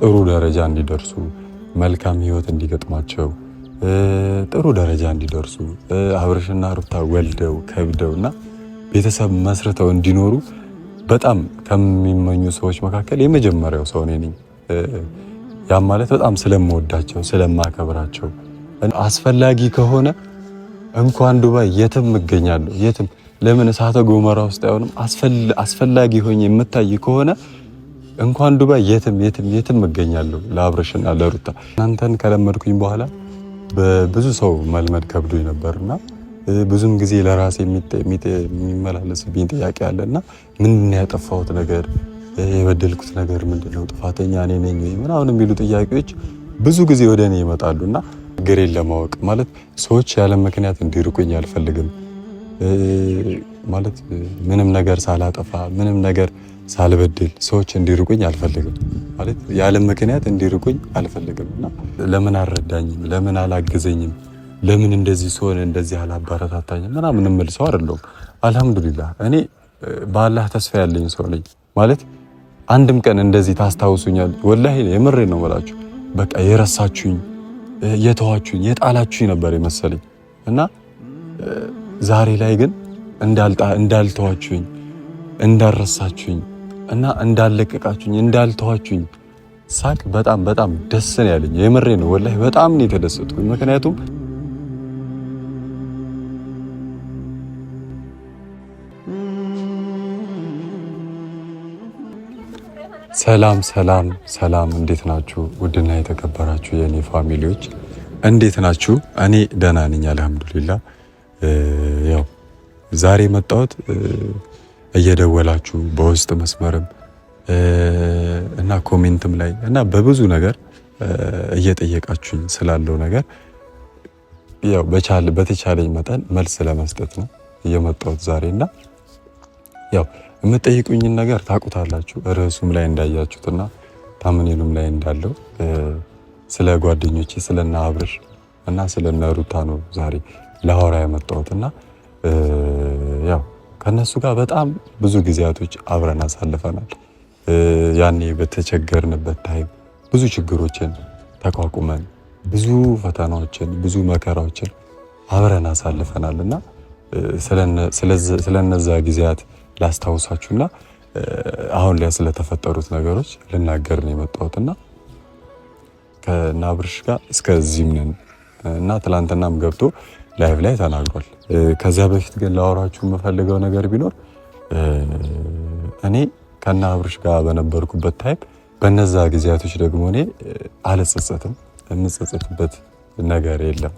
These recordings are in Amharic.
ጥሩ ደረጃ እንዲደርሱ መልካም ህይወት እንዲገጥማቸው ጥሩ ደረጃ እንዲደርሱ አብርሽና ሩታ ወልደው ከብደውና ቤተሰብ መስርተው እንዲኖሩ በጣም ከሚመኙ ሰዎች መካከል የመጀመሪያው ሰው ነኝ። ያ ማለት በጣም ስለምወዳቸው ስለማከብራቸው አስፈላጊ ከሆነ እንኳን ዱባይ የትም እገኛለሁ። የትም ለምን እሳተ ገሞራ ውስጥ አይሆንም? አስፈላጊ ሆኜ የምታይ ከሆነ እንኳን ዱባይ የትም እገኛለሁ ለአብርሽና ለሩታ። እናንተን ከለመድኩኝ በኋላ በብዙ ሰው መልመድ ከብዶኝ ነበርና ብዙም ጊዜ ለራሴ የሚመላለስብኝ ጥያቄ አለና ምንድነው ያጠፋሁት ነገር የበደልኩት ነገር ምንድነው ጥፋተኛ እኔ ነኝ ወይ ምናምን የሚሉ ጥያቄዎች ብዙ ጊዜ ወደ እኔ ይመጣሉና ግሬን ለማወቅ ማለት ሰዎች ያለ ምክንያት እንዲርቁኝ አልፈልግም። ማለት ምንም ነገር ሳላጠፋ ምንም ነገር ሳልበድል ሰዎች እንዲርቁኝ አልፈልግም። ማለት ያለ ምክንያት እንዲርቁኝ አልፈልግምና ለምን አልረዳኝም፣ ለምን አላገዘኝም፣ ለምን እንደዚህ ሰውን እንደዚህ አላባረታታኝም ምናምን ምል ሰው አይደለሁም። አልহামዱሊላህ እኔ በአላህ ተስፋ ያለኝ ሰው ነኝ። ማለት አንድም ቀን እንደዚህ ታስታውሱኛል ወላሂ የምሬ ነው ማለት በቃ የረሳችሁኝ የተዋችሁኝ የጣላችሁኝ ነበር የመሰለኝ እና ዛሬ ላይ ግን እንዳልተዋችሁኝ እንዳልረሳችሁኝ እና እንዳልለቀቃችሁኝ እንዳልተዋችሁኝ ሳቅ በጣም ደስ ነው ያለኝ። የምሬ ነው ወላሂ በጣም ነው የተደሰትኩኝ። ምክንያቱም ሰላም እንዴት ናችሁ? ውድና የተከበራችሁ የኔ ፋሚሊዎች እንዴት ናችሁ? እኔ ደህና ነኝ አልহামዱሊላህ። ያው ዛሬ መጣሁት እየደወላችሁ በውስጥ መስመርም እና ኮሜንትም ላይ እና በብዙ ነገር እየጠየቃችሁኝ ስላለው ነገር ያው በተቻለኝ መጠን መልስ ለመስጠት ነው እየመጣሁት ዛሬና ያው የምትጠይቁኝን ነገር ታውቁታላችሁ። ርዕሱም ላይ እንዳያችሁትና ታምኔሉም ላይ እንዳለው ስለ ጓደኞቼ ስለና አብርሽ እና ስለና ሩታ ነው ዛሬ ለአወራ የመጣሁትና ያው ከነሱ ጋር በጣም ብዙ ጊዜያቶች አብረን አሳልፈናል። ያኔ በተቸገርንበት ታይም ብዙ ችግሮችን ተቋቁመን ብዙ ፈተናዎችን ብዙ መከራዎችን አብረን አሳልፈናልና ስለነዛ ጊዜያት ላስታውሳችሁና አሁን ላይ ስለተፈጠሩት ነገሮች ልናገር ነው የመጣሁትና ከናብርሽ ጋር እስከዚህም ነን እና ትላንትናም ገብቶ ላይቭ ላይ ተናግሯል። ከዛ በፊት ግን ላወራችሁ የምፈልገው ነገር ቢኖር እኔ ከናብርሽ ጋር በነበርኩበት ታይም በነዛ ጊዜያቶች ደግሞ እኔ አልጸጸትም፣ የምጸጸትበት ነገር የለም።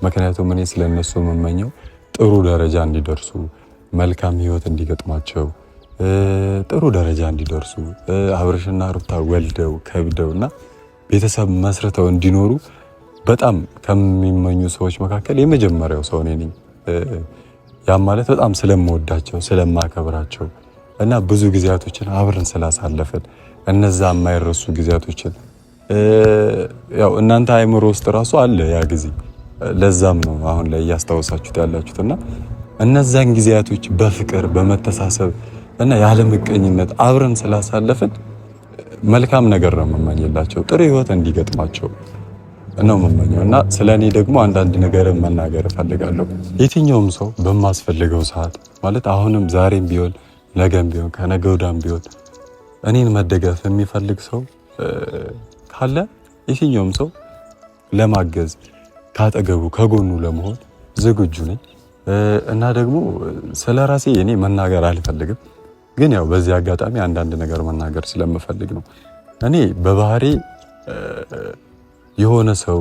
ምክንያቱም እኔ ስለነሱ የምመኘው ጥሩ ደረጃ እንዲደርሱ መልካም ህይወት እንዲገጥማቸው ጥሩ ደረጃ እንዲደርሱ አብርሽና ሩታ ወልደው ከብደውና ቤተሰብ መስርተው እንዲኖሩ በጣም ከሚመኙ ሰዎች መካከል የመጀመሪያው ሰው ነኝ። ያ ማለት በጣም ስለምወዳቸው ስለማከብራቸው እና ብዙ ጊዜያቶችን አብረን ስላሳለፈን እነዛ የማይረሱ ጊዜያቶችን ያው እናንተ አይምሮ ውስጥ ራሱ አለ ያ ጊዜ። ለዛም ነው አሁን ላይ እያስታወሳችሁት ያላችሁትና እነዛን ጊዜያቶች በፍቅር በመተሳሰብ እና ያለ ምቀኝነት አብረን ስላሳለፈን መልካም ነገር ነው የምመኝላቸው። ጥሩ ህይወት እንዲገጥማቸው ነው የምመኘው እና ስለኔ ደግሞ አንዳንድ ነገር መናገር እፈልጋለሁ። የትኛውም ሰው በማስፈልገው ሰዓት ማለት አሁንም ዛሬም ቢሆን ነገም ቢሆን ከነገ ወዲያም ቢሆን እኔን መደገፍ የሚፈልግ ሰው ካለ የትኛውም ሰው ለማገዝ ካጠገቡ ከጎኑ ለመሆን ዝግጁ ነኝ። እና ደግሞ ስለራሴ እኔ መናገር አልፈልግም፣ ግን ያው በዚህ አጋጣሚ አንዳንድ ነገር መናገር ስለምፈልግ ነው። እኔ በባህሪ የሆነ ሰው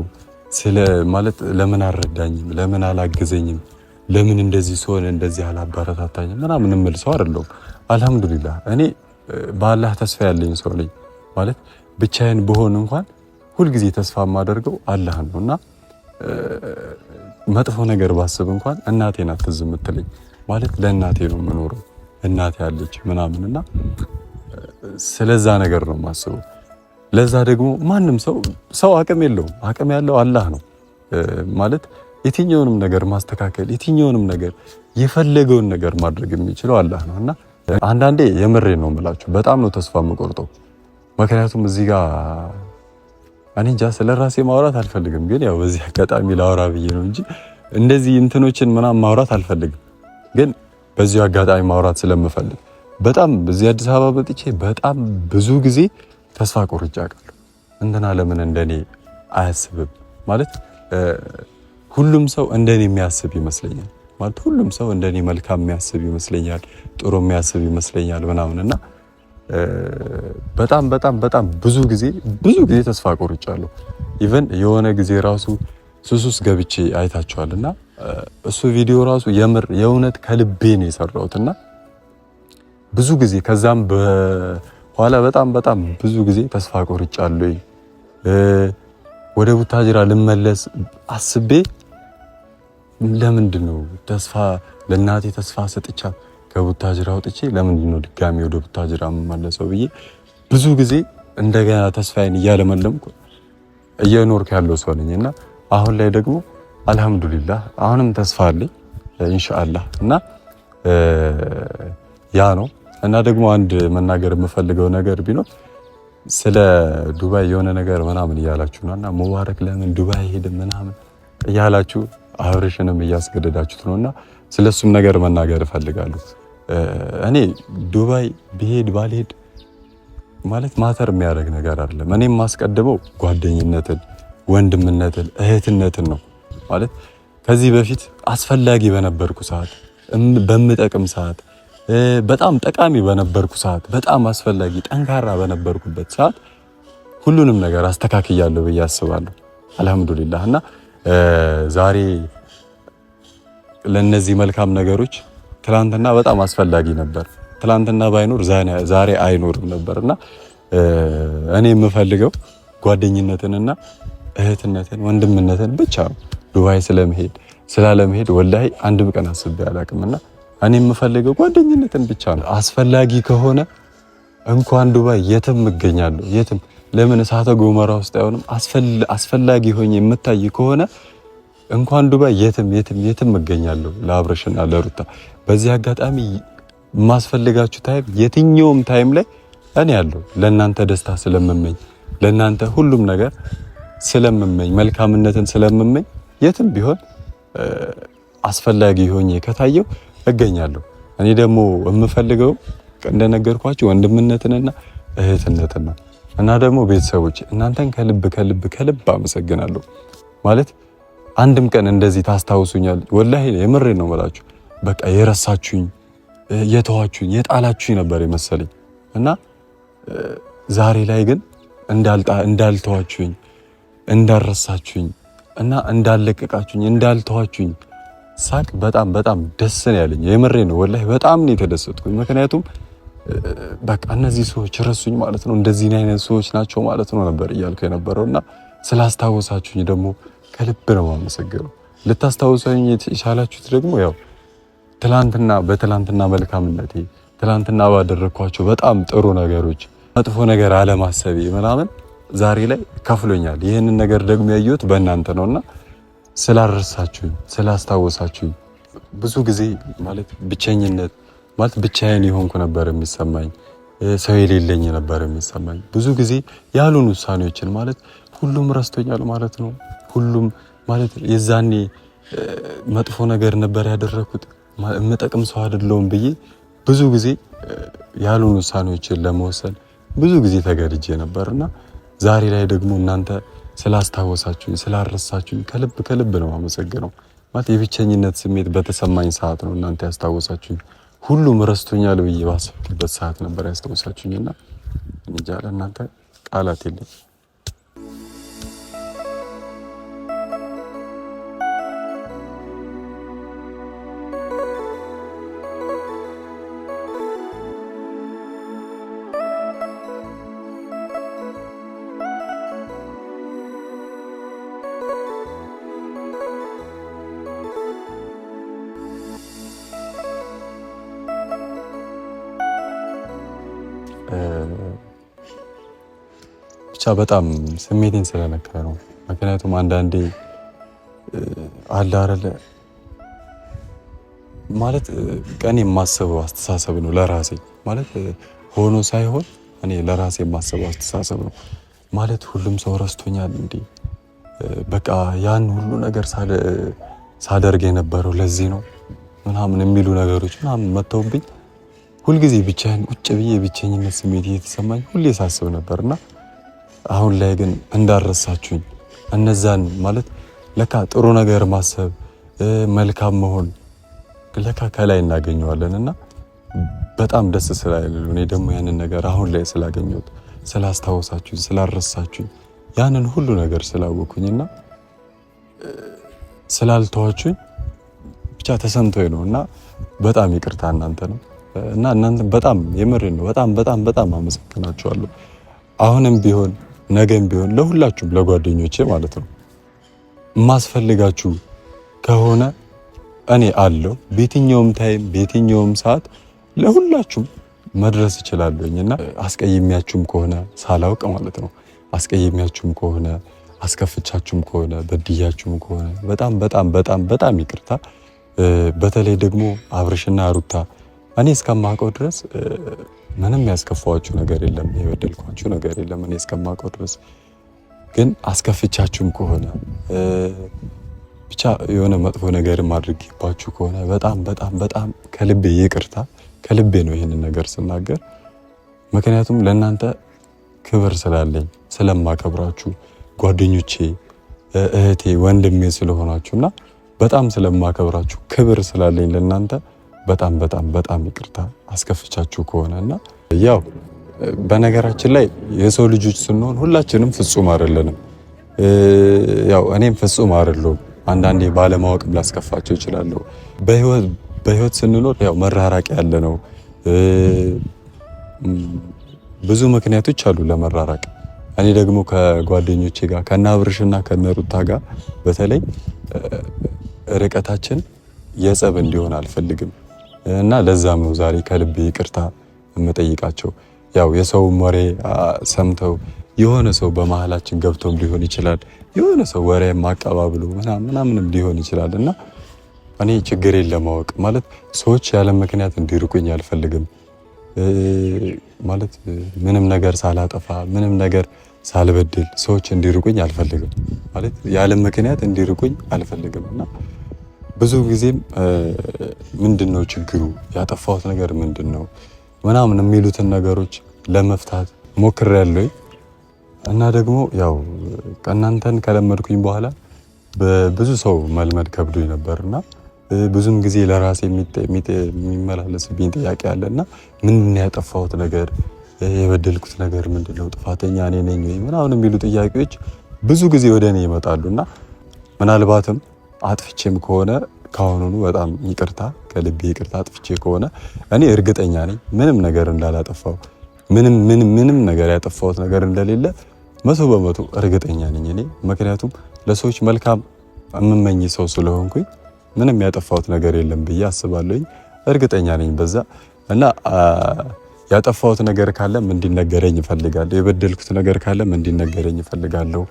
ማለት ለምን አልረዳኝም፣ ለምን አላገዘኝም፣ ለምን እንደዚህ ሰውን እንደዚህ አላባረታታኝም ምናምን ምል ሰው አይደለሁም። አልহামዱሊላህ እኔ በአላህ ተስፋ ያለኝ ሰው ነኝ። ማለት ብቻዬን ብሆን እንኳን ሁልጊዜ ተስፋ የማደርገው አላህ ነውና መጥፎ ነገር ባስብ እንኳን እናቴ ናት ትዝ የምትለኝ። ማለት ለእናቴ ነው የምኖረው፣ እናቴ አለች ምናምንና ስለዛ ነገር ነው የማስበው። ለዛ ደግሞ ማንም ሰው አቅም የለውም፣ አቅም ያለው አላህ ነው። ማለት የትኛውንም ነገር ማስተካከል የትኛውንም ነገር የፈለገውን ነገር ማድረግ የሚችለው አላህ ነውና አንዳንዴ የምሬ ነው የምላችሁ በጣም ነው ተስፋ የምቆርጠው። ምክንያቱም እዚህ ጋር እኔ እንጃ ስለራሴ ማውራት አልፈልግም፣ ግን ያው በዚህ አጋጣሚ ላውራ ብዬ ነው እንጂ እንደዚህ እንትኖችን ምናምን ማውራት አልፈልግም። ግን በዚህ አጋጣሚ ማውራት ስለምፈልግ በጣም በዚህ አዲስ አበባ መጥቼ በጣም ብዙ ጊዜ ተስፋ ቆርጬ አውቃለሁ። እንትና ለምን እንደኔ አያስብም ማለት ሁሉም ሰው እንደኔ የሚያስብ ይመስለኛል ማለት ሁሉም ሰው እንደኔ መልካም የሚያስብ ይመስለኛል፣ ጥሩ የሚያስብ ይመስለኛል ምናምንና በጣም በጣም በጣም ብዙ ጊዜ ተስፋ ቆርጫለሁ። ኢቨን የሆነ ጊዜ ራሱ ሱሱስ ገብቼ አይታችኋልና እሱ ቪዲዮ ራሱ የምር የእውነት ከልቤ ነው የሰራሁትና ብዙ ጊዜ ከዛም በኋላ በጣም በጣም ብዙ ጊዜ ተስፋ ቆርጫለሁ። ወደ ቡታጅራ ልመለስ አስቤ ለምንድን ነው ተስፋ ለእናቴ ተስፋ ሰጥቻት ከቡታጅራ ወጥቼ ለምንድን ነው ድጋሚ ወደ ቡታጅራ የምመለሰው ብዬ ብዙ ጊዜ እንደገና ተስፋዬን እያለመለምኩ እየኖርኩ ያለው ሰው ነኝና አሁን ላይ ደግሞ አልሐምዱሊላህ አሁንም ተስፋ አለኝ ኢንሻአላህ እና ያ ነው። እና ደግሞ አንድ መናገር የምፈልገው ነገር ቢኖር ስለ ዱባይ የሆነ ነገር ምናምን እያላችሁ ነውና ሙባረክ ለምን ዱባይ ሄደ ምናምን እያላችሁ አብርሽንም እያስገደዳችሁት ነውና ስለሱም ነገር መናገር እፈልጋለሁ። እኔ ዱባይ ብሄድ ባልሄድ ማለት ማተር የሚያደርግ ነገር አይደለም። እኔም ማስቀድመው ጓደኝነትን፣ ወንድምነትን፣ እህትነትን ነው ማለት ከዚህ በፊት አስፈላጊ በነበርኩ ሰዓት፣ በምጠቅም ሰዓት፣ በጣም ጠቃሚ በነበርኩ ሰዓት፣ በጣም አስፈላጊ ጠንካራ በነበርኩበት ሰዓት ሁሉንም ነገር አስተካክያለሁ ብዬ አስባለሁ አልሐምዱሊላህ። እና ዛሬ ለነዚህ መልካም ነገሮች ትላንትና በጣም አስፈላጊ ነበር። ትላንትና ባይኖር ዛሬ አይኖርም ነበርና እኔ የምፈልገው ጓደኝነትንና እህትነትን ወንድምነትን ብቻ ነው። ዱባይ ስላለመሄድ ወላሂ አንድም ቀን አስቤ አላውቅምና እኔ የምፈልገው ጓደኝነትን ብቻ ነው። አስፈላጊ ከሆነ እንኳን ዱባይ የትም እገኛለሁ። የትም ለምን እሳተ ገሞራ ውስጥ አይሆንም? አስፈላጊ ሆኜ የምታይ ከሆነ እንኳን ዱባይ የትም እገኛለሁ ለአብርሽና ለሩታ። በዚህ አጋጣሚ የማስፈልጋችሁ ታይም የትኛውም ታይም ላይ እኔ ያለው ለእናንተ ደስታ ስለምመኝ ለእናንተ ሁሉም ነገር ስለምመኝ መልካምነትን ስለምመኝ የትም ቢሆን አስፈላጊ ሆኜ ከታየው እገኛለሁ። እኔ ደግሞ የምፈልገው እንደነገርኳችሁ ወንድምነትንና እህትነትን ነው። እና ደግሞ ቤተሰቦች እናንተን ከልብ አመሰግናለሁ። ማለት አንድም ቀን እንደዚህ ታስታውሱኛል። ወላሂ የምሬ ነው የምላችሁ። በቃ የረሳችሁኝ፣ የተዋችሁኝ፣ የጣላችሁኝ ነበር የመሰለኝ እና ዛሬ ላይ ግን እንዳልተዋችሁኝ፣ እንዳልረሳችሁኝ እና እንዳልለቀቃችሁኝ፣ እንዳልተዋችሁኝ ሳቅ በጣም በጣም ደስ ነው ያለኝ። የምሬ ነው ወላሂ በጣም ነው የተደሰትኩኝ። ምክንያቱም በቃ እነዚህ ሰዎች ረሱኝ ማለት ነው፣ እንደዚህ አይነት ሰዎች ናቸው ማለት ነው ነበር እያልኩ የነበረውና ስላስታወሳችሁኝ ደግሞ ከልብ ነው የማመሰግነው። ልታስታውሱኝ የቻላችሁት ደግሞ ያው በትላንትና መልካምነቴ ትላንትና ባደረኳቸው በጣም ጥሩ ነገሮች መጥፎ ነገር አለማሰቤ ምናምን ዛሬ ላይ ከፍሎኛል። ይህንን ነገር ደግሞ ያየሁት በእናንተ ነውና ስላረሳችሁኝ ስላስታወሳችሁኝ ብዙ ጊዜ ማለት ብቸኝነት ማለት ብቻዬን የሆንኩ ነበር የሚሰማኝ፣ ሰው የሌለኝ ነበር የሚሰማኝ። ብዙ ጊዜ ያሉን ውሳኔዎችን ማለት ሁሉም ረስቶኛል ማለት ነው። ሁሉም ማለት የዛኔ መጥፎ ነገር ነበር ያደረኩት፣ የምጠቅም ሰው አይደለሁም ብዬ ብዙ ጊዜ ያሉን ውሳኔዎችን ለመወሰን ብዙ ጊዜ ተገድጄ ነበርና ዛሬ ላይ ደግሞ እናንተ ስላስታወሳችሁኝ ስላረሳችሁኝ ከልብ ነው አመሰግነው። ማለት የብቸኝነት ስሜት በተሰማኝ ሰዓት ነው እናንተ ያስታወሳችሁኝ። ሁሉም ረስቶኛል ብዬ ባሰብኩበት ሰዓት ነበር ያስታወሳችሁኝና እንጃ ለእናንተ ቃላት የለኝም። ብቻ በጣም ስሜቴን ስለነካ ነው። ምክንያቱም አንዳንዴ አለ አይደለ ማለት ቀን የማስበው አስተሳሰብ ነው ለራሴ ማለት ሆኖ ሳይሆን እኔ ለራሴ የማስበው አስተሳሰብ ነው። ማለት ሁሉም ሰው ረስቶኛል እንዴ? በቃ ያን ሁሉ ነገር ሳደርግ የነበረው ለዚህ ነው ምናምን የሚሉ ነገሮች ምናምን መተውብኝ ሁልጊዜ ብቻዬን ቁጭ ብዬ ብቸኝነት ስሜት እየተሰማኝ ሁሌ ሳስብ ነበርና አሁን ላይ ግን እንዳረሳችሁኝ እነዛን ማለት ለካ ጥሩ ነገር ማሰብ መልካም መሆን ለካ ከላይ እናገኘዋለንና በጣም ደስ ስላለ እኔ ደግሞ ያንን ነገር አሁን ላይ ስላገኘሁት ስላስታወሳችሁኝ ስላረሳችሁኝ ያንን ሁሉ ነገር ስላወኩኝና ስላልተዋችሁኝ ብቻ ተሰምቶኝ ነውና በጣም ይቅርታ እናንተ ነው እና እናንተ በጣም የምሬን ነው በጣም አመሰግናችኋለሁ። አሁንም ቢሆን ነገም ቢሆን ለሁላችሁም ለጓደኞቼ ማለት ነው ማስፈልጋችሁ ከሆነ እኔ አለው በየትኛውም ታይም በየትኛውም ሰዓት ለሁላችሁም መድረስ እችላለሁኝና አስቀይሚያችሁም ከሆነ ሳላውቅ ማለት ነው አስቀይሚያችሁም ከሆነ አስከፍቻችሁም ከሆነ በድያችሁም ከሆነ በጣም ይቅርታ። በተለይ ደግሞ አብርሽና ሩታ እኔ እስከማውቀው ድረስ ምንም ያስከፋዋችሁ ነገር የለም፣ የበደልኳችሁ ነገር የለም። እኔ እስከማውቀው ድረስ ግን አስከፍቻችሁም ከሆነ ብቻ የሆነ መጥፎ ነገር ማድረግባችሁ ከሆነ በጣም ከልቤ ይቅርታ። ከልቤ ነው ይሄንን ነገር ስናገር፣ ምክንያቱም ለእናንተ ክብር ስላለኝ ስለማከብራችሁ ጓደኞቼ፣ እህቴ፣ ወንድሜ ስለሆናችሁና በጣም ስለማከብራችሁ ክብር ስላለኝ ለእናንተ በጣም ይቅርታ አስከፍቻችሁ ከሆነና ያው በነገራችን ላይ የሰው ልጆች ስንሆን ሁላችንም ፍጹም አይደለንም። ያው እኔም ፍጹም አይደለሁም። አንዳንዴ ባለማወቅም ላስከፋቸው እችላለሁ። በህይወት ስንኖር ያው መራራቅ ያለ ነው። ብዙ ምክንያቶች አሉ ለመራራቅ። እኔ ደግሞ ከጓደኞቼ ጋር ከነ አብርሽና ከነ ሩታ ጋር በተለይ ርቀታችን የጸብ እንዲሆን አልፈልግም እና ለዛም ነው ዛሬ ከልቤ ይቅርታ የምጠይቃቸው። ያው የሰው ወሬ ሰምተው የሆነ ሰው በመሃላችን ገብቶም ሊሆን ይችላል፣ የሆነ ሰው ወሬ ማቀባብሉ ምናምንም ሊሆን ይችላል እና እኔ ችግሬን ለማወቅ ማለት ሰዎች ያለ ምክንያት እንዲርቁኝ አልፈልግም። ማለት ምንም ነገር ሳላጠፋ ምንም ነገር ሳልበድል ሰዎች እንዲርቁኝ አልፈልግም። ማለት ያለ ምክንያት እንዲርቁኝ አልፈልግም እና ብዙ ጊዜም ምንድነው ችግሩ ያጠፋሁት ነገር ምንድነው ምናምን የሚሉትን ነገሮች ለመፍታት ሞክሬያለሁ እና ደግሞ ያው ከእናንተን ከለመድኩኝ በኋላ በብዙ ሰው መልመድ ከብዶኝ ነበርና ብዙም ጊዜ ለራሴ የሚመላለስብኝ ጥያቄ አለና ምንድነው ያጠፋሁት ነገር የበደልኩት ነገር ምንድነው ጥፋተኛ እኔ ነኝ ወይ ምናምን የሚሉ ጥያቄዎች ብዙ ጊዜ ወደ እኔ ይመጣሉና ምናልባትም አጥፍቼም ከሆነ ካሁኑኑ በጣም ይቅርታ ከልቤ ይቅርታ አጥፍቼ ከሆነ እኔ እርግጠኛ ነኝ ምንም ነገር እንዳላጠፋው ምንም ነገር ያጠፋሁት ነገር እንደሌለ 100% እርግጠኛ ነኝ እኔ። ምክንያቱም ለሰዎች መልካም የምመኝ ሰው ስለሆንኩኝ ምንም ያጠፋሁት ነገር የለም ብዬ አስባለሁኝ። እርግጠኛ ነኝ በዛ እና ያጠፋሁት ነገር ካለም እንዲነገረኝ እፈልጋለሁ። የበደልኩት ነገር ካለም እንዲነገረኝ እፈልጋለሁ።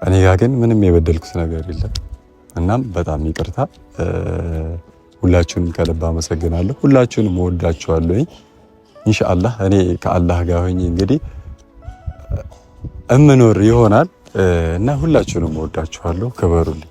እኔ ጋር ግን ምንም የበደልኩት ነገር የለም። እናም በጣም ይቅርታ። ሁላችሁንም ከልብ አመሰግናለሁ። ሁላችሁንም እወዳችኋለሁ። ኢንሻአላህ እኔ ከአላህ ጋር ሆኜ እንግዲህ እምኖር ይሆናል እና ሁላችሁንም እወዳችኋለሁ። ክበሩልኝ።